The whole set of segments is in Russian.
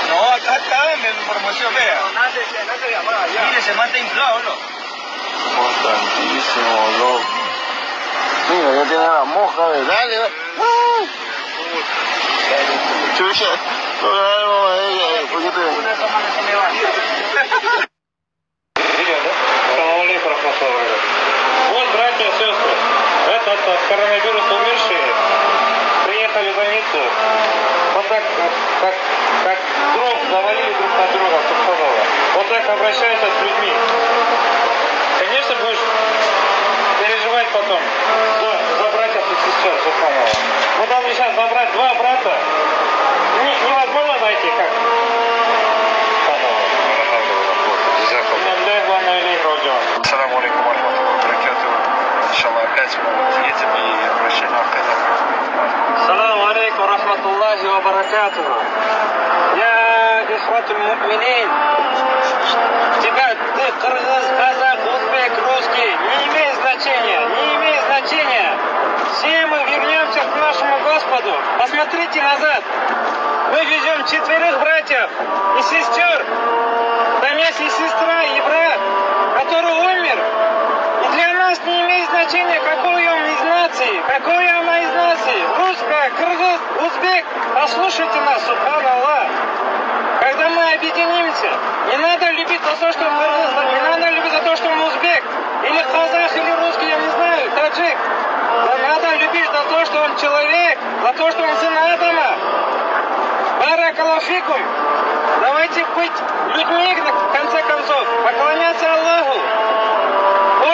No, acá está, en promoción, vea. Mire, se mata inflado, ¿no? Importantísimo, loco. Mira, ya tiene la mosca, dale. Chucha, Вот, братья и сестры, этот от коронавируса умершие приехали в больницу, вот так, как дров завалили друг на друга, субханаллах. Вот так обращаются с людьми. Конечно, будешь переживать потом за братьев и сестер, субханаллах. Мы должны сейчас забрать два брата. Невозможно найти, как? Ассаламу алейкум варахматуллахи ва баракатуху. Иншаллах, опять мы едем и обращаем внимание. Ассаламу алейкум рахматуллахи ва баракатуху. Я ихватуль муминин. Тебя, ты кыргыз, казах, узбек, русский, не имеет значения, не имеет значения. Все мы вернемся к нашему Господу. Посмотрите назад. Мы везем 4 братьев и сестер. Там есть и сестра, и брат, который умер. И для нас не имеет значения, какой он из нации, какой она из нации. Русская, кыргыз, узбек. Послушайте нас, субханаллах. Когда мы объединимся, не надо любить за то, что он кыргыз, не надо любить за то, что он узбек, или казах, или русский, я не знаю, таджик. Но надо любить за то, что он человек, за то, что он сын Адама. Баракаллаху фикум. Давайте быть людьми, в конце концов, поклоняться Аллаху.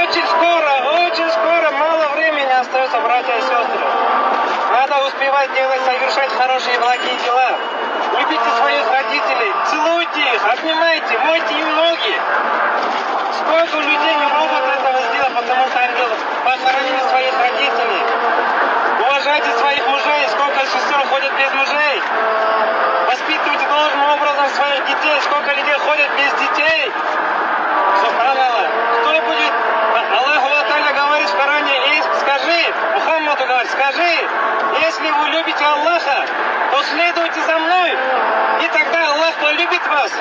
Очень скоро, мало времени остается, братья и сестры. Надо успевать делать, совершать хорошие и благие дела. Любите своих родителей, целуйте их, обнимайте, мойте им ноги. Сколько людей не могут этого сделать, потому что они похоронили своих родителей. Уважайте своих мужей, сколько сестер ходят без мужей. Воспитывайте должным образом своих детей, сколько людей ходят без детей. Субханаллах. Кто будет? Аллаху Аталя говорит в Коране, скажи, Мухаммаду говорит, скажи, если вы любите Аллаха, то следуйте за мной, и тогда Аллах полюбит вас.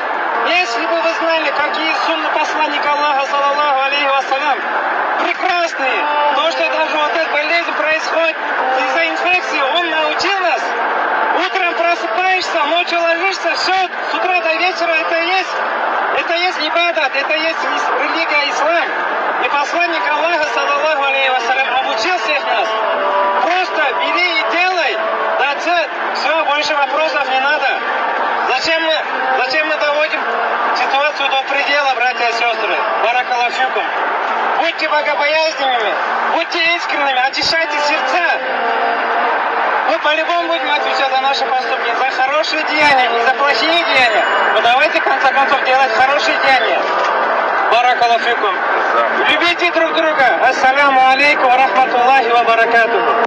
Если бы вы знали, какие сунны посланника Аллаха, саллаллаху алейхи вассалям, прекрасные, то, что даже вот эта болезнь происходит из-за инфекции, он научил нас. Утром просыпаешься, ночью ложишься, все, с утра до вечера это есть ибадат, это есть религия ислам. И посланник Аллаха, саллаллаху алейхи вассалям, обучил всех нас. Просто бери и делай, все, больше вопросов не надо. Зачем мы доводим ситуацию до предела, братья и сестры? Баракаллаху фикум. Будьте богобоязненными, будьте искренними, очищайте сердца. Мы по-любому будем отвечать за наши поступки, за хорошие деяния и за плохие деяния. Но давайте, в конце концов, делать хорошие деяния. Баракаллаху фикум. Любите друг друга. Ассаляму алейкум ва рахматуллахи ва баракатуху.